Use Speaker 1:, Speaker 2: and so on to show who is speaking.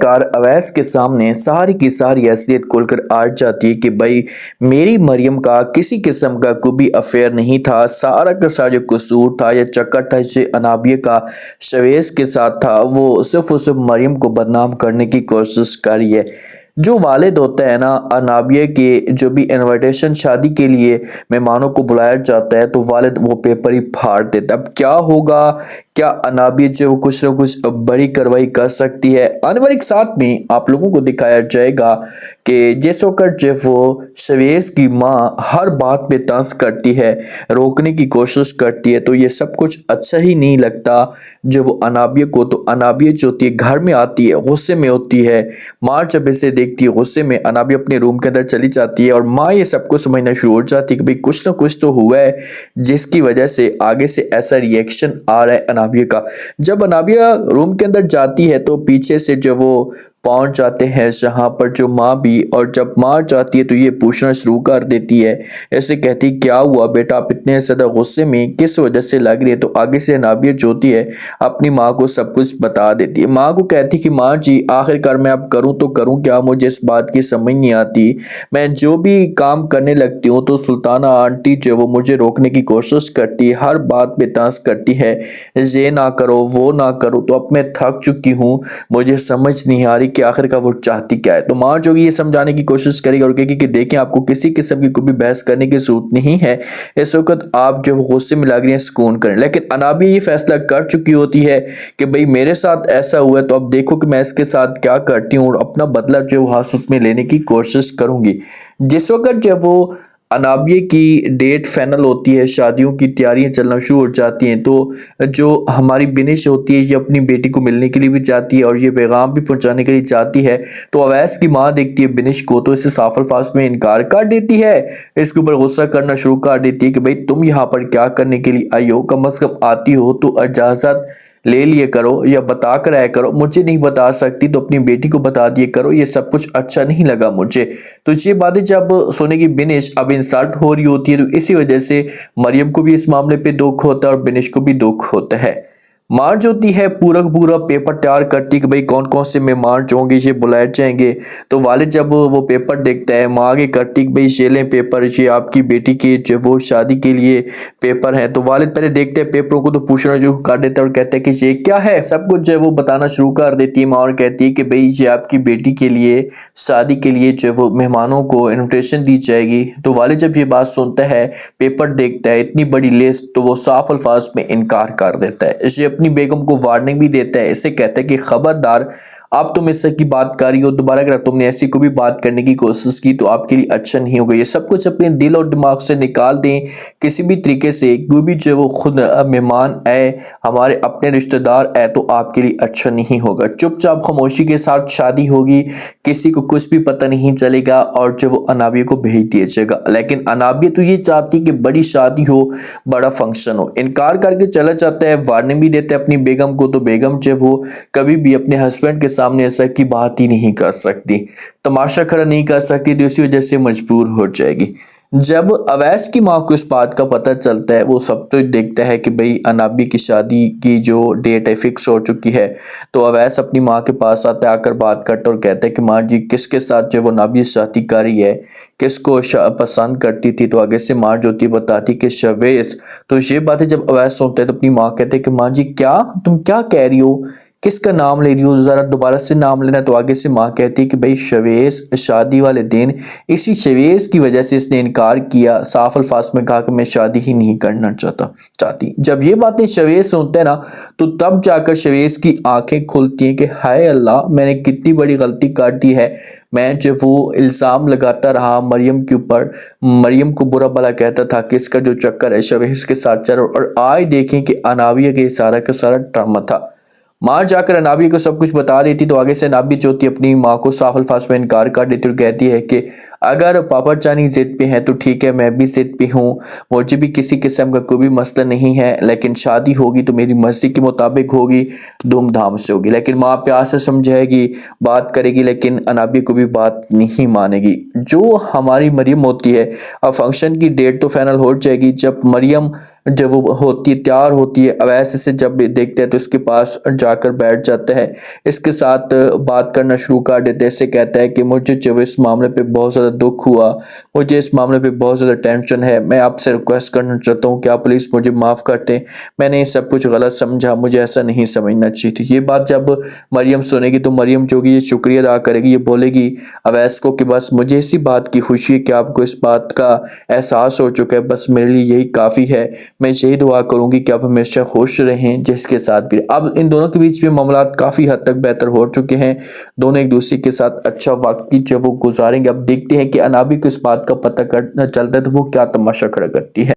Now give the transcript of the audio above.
Speaker 1: आखिरकार अवैस के सामने सारी की सारी हैसियत खोलकर आ जाती है कि भाई मेरी मरियम का किसी किस्म का कोई भी अफेयर नहीं था। सारा का सारा जो कसूर था या चक्कर था जिसे अनाबिया का शवेज के साथ था वो सिर्फ और सिर्फ मरियम को बदनाम करने की कोशिश करी है। जो वालिद होता है ना, अनाबिया के जो भी इनविटेशन शादी के लिए मेहमानों को बुलाया जाता है तो वालिद वो पेपर ही फाड़ देता है। अब क्या होगा, क्या अनाबिया जो वो कुछ ना कुछ बड़ी कार्रवाई कर सकती है। आने वाले एक साथ में आप लोगों को दिखाया जाएगा कि जिस वक्त जब वो शवेज की माँ हर बात पे तंज करती है, रोकने की कोशिश करती है, तो ये सब कुछ अच्छा ही नहीं लगता। जब वो अनाबिया को, तो अनाबिया जो होती है घर में आती है गुस्से में होती है। माँ जब इसे देखती है गुस्से में, अनाबिया अपने रूम के अंदर चली जाती है और माँ ये सब कुछ समझना शुरू हो जाती है कि भाई कुछ ना कुछ तो हुआ है जिसकी वजह से आगे से ऐसा रिएक्शन आ रहा है अनाबिया का। जब अनाबिया रूम के अंदर जाती है तो पीछे से जब वो पहुंच जाते हैं जहां पर जो माँ भी, और जब माँ जाती है तो ये पूछना शुरू कर देती है। ऐसे कहती क्या हुआ बेटा, आप इतने ज्यादा गुस्से में किस वजह से लग रही है। तो आगे से अनाबिया जो होती है अपनी माँ को सब कुछ बता देती है। माँ को कहती कि माँ जी आखिरकार मैं अब करूँ तो करूँ क्या, मुझे इस बात की समझ नहीं आती। मैं जो भी काम करने लगती हूँ तो सुल्ताना आंटी जो वो मुझे रोकने की कोशिश करती है, हर बात पे तांस करती है, ये ना करो वो ना करो। तो अब मैं थक चुकी हूँ, मुझे समझ नहीं आ रही कि आखिरकार वो चाहती क्या है। तो माँ जो ये समझाने की कोशिश करेगी और कहेगी कि देखें आपको किसी किस्म की कोई भी बहस करने की जरूरत नहीं है, इस वक्त आप जो गुस्से में लग रही हैं सुकून करें। लेकिन अनाबिया ये फैसला कर चुकी होती है कि भाई मेरे साथ ऐसा हुआ है तो अब देखो कि मैं इसके साथ क्या करती हूँ और अपना बदला जो हाथ में लेने की कोशिश करूंगी। जिस वक्त जब वो अनाबिया की डेट फाइनल होती है, शादियों की तैयारियां चलना शुरू हो जाती हैं, तो जो हमारी बिनिश होती है ये अपनी बेटी को मिलने के लिए भी जाती है और ये पैगाम भी पहुंचाने के लिए जाती है। तो अवैस की माँ देखती है बिनिश को तो इसे साफ अल्फाज में इनकार कर देती है, इसके ऊपर गुस्सा करना शुरू कर देती है कि भाई तुम यहाँ पर क्या करने के लिए आई हो, कम से कम आती हो तो इजाजत ले लिए करो या बता कर आया करो, मुझे नहीं बता सकती तो अपनी बेटी को बता दिए करो, ये सब कुछ अच्छा नहीं लगा मुझे। तो ये बातें जब सुनेगी बिनिश, अब इंसल्ट हो रही होती है, तो इसी वजह से मरियम को भी इस मामले पे दुख होता है और बिनिश को भी दुख होता है। माँ जो होती है पूरा का पूरा पेपर तैयार करती है कि भाई कौन कौन से मेहमान जो होंगे ये बुलाए जाएंगे। तो वालिद जब वो पेपर देखता है, माँ आगे करती कि भाई ये लें पेपर, ये आपकी बेटी के जो वो शादी के लिए पेपर है। तो वालिद पहले देखते हैं पेपरों को तो पूछना शुरू कर देता है और कहते हैं कि ये क्या है, सब कुछ जो है वो बताना शुरू कर देती है माँ और कहती है कि भाई ये आपकी बेटी के लिए शादी के लिए जो वो मेहमानों को इन्विटेशन दी जाएगी। तो वालिद जब ये बात सुनता है, पेपर देखता है, इतनी बड़ी लिस्ट, तो वो साफ अल्फाज में इनकार कर देता है। इसे अपनी बेगम को वार्निंग भी देता है, इसे कहता है कि खबरदार अब तुम इससे की बात कर रही हो, दोबारा अगर तुमने ऐसी को भी बात करने की कोशिश की तो आपके लिए अच्छा नहीं होगा। ये सब कुछ अपने दिल और दिमाग से निकाल दें। किसी भी तरीके से कोई भी जो वो खुद मेहमान आए, हमारे अपने रिश्तेदार आए, तो आपके लिए अच्छा नहीं होगा। चुपचाप खामोशी के साथ शादी होगी, किसी को कुछ भी पता नहीं चलेगा और जो वो अनाबिया को भेज दिया जाएगा। लेकिन अनाबिया तो ये चाहती कि बड़ी शादी हो, बड़ा फंक्शन हो, इनकार करके चला जाता है। वार्निंग भी देता है अपनी बेगम को, तो बेगम जो वो कभी भी अपने हस्बैंड के सामने ऐसा की बात ही नहीं कर सकती, तमाशा खड़ा नहीं कर सकती, तो इसी वजह से मजबूर हो जाएगी। जब अवैस की माँ को इस बात का पता चलता है, वो सब तो देखता है कि भाई अनाबी की शादी की जो डेट है फिक्स हो चुकी है। तो अवैस अपनी माँ के पास आता है, आकर बात करता और कहता है कि माँ जी किसके साथ जो वो नाबी शादी कर रही है, किसको पसंद करती थी। तो आगे से माँ जो थी बताती कि शवेस। तो ये बातें जब अवैस सुनते हैं तो अपनी माँ कहते हैं कि माँ जी क्या, तुम क्या कह रही हो, किसका नाम ले रही हो, जरा दोबारा से नाम लेना। तो आगे से माँ कहती है कि भाई शवेस, शादी वाले दिन इसी शवेस की वजह से इसने इनकार किया, साफ अल्फाज में कहा कि मैं शादी ही नहीं करना चाहती। जब ये बातें शवेस सुनते हैं ना, तो तब जाकर शवेस की आंखें खुलती हैं कि हाय अल्लाह, मैंने कितनी बड़ी गलती कर दी है। मैं जब वो इल्जाम लगाता रहा मरियम के ऊपर, मरियम को बुरा भला कहता था कि इसका जो चक्कर है शवेस के साथ चल, और आज देखें कि अनाविया के सारा का सारा ड्रामा था। माँ जाकर अनाबिया को सब कुछ बता देती, तो आगे से अनाबिया जो होती है अपनी माँ को साफ अल्फाज में इनकार कर देती और कहती है कि अगर पापा जानी जिद पे हैं तो ठीक है, मैं भी जिद पे हूँ, मुझे भी किसी किस्म का कोई भी मसला नहीं है, लेकिन शादी होगी तो मेरी मर्जी के मुताबिक होगी, धूमधाम से होगी। लेकिन माँ प्यार से समझाएगी, बात करेगी, लेकिन अनाबी को भी बात नहीं मानेगी। जो हमारी मरियम होती है, अब फंक्शन की डेट तो फाइनल हो जाएगी। जब मरियम जब वो होती है, तैयार होती है, अवैस से जब देखते हैं तो उसके पास जाकर बैठ जाता है, इसके साथ बात करना शुरू कर देते हैं। इससे कहता है कि मुझे जो इस मामले पे बहुत ज़्यादा दुख हुआ, मुझे इस मामले पे बहुत ज़्यादा टेंशन है, मैं आपसे रिक्वेस्ट करना चाहता हूँ कि आप प्लीज़ मुझे माफ़ कर दें, मैंने ये सब कुछ गलत समझा, मुझे ऐसा नहीं समझना चाहिए थी। ये बात जब मरियम सुनेगी तो मरियम जो कि ये शुक्रिया अदा करेगी, ये बोलेगी अवैस को कि बस मुझे इसी बात की खुशी है कि आपको इस बात का एहसास हो चुका है, बस मेरे लिए यही काफ़ी है। मैं यही दुआ करूंगी कि आप हमेशा खुश रहें जिसके साथ भी। अब इन दोनों के बीच में मामलात काफ़ी हद तक बेहतर हो चुके हैं, दोनों एक दूसरे के साथ अच्छा वक्त जब वो गुजारेंगे। अब देखते हैं कि अनाबी को इस बात का पता चलता है तो वो क्या तमाशा खड़ा करती है।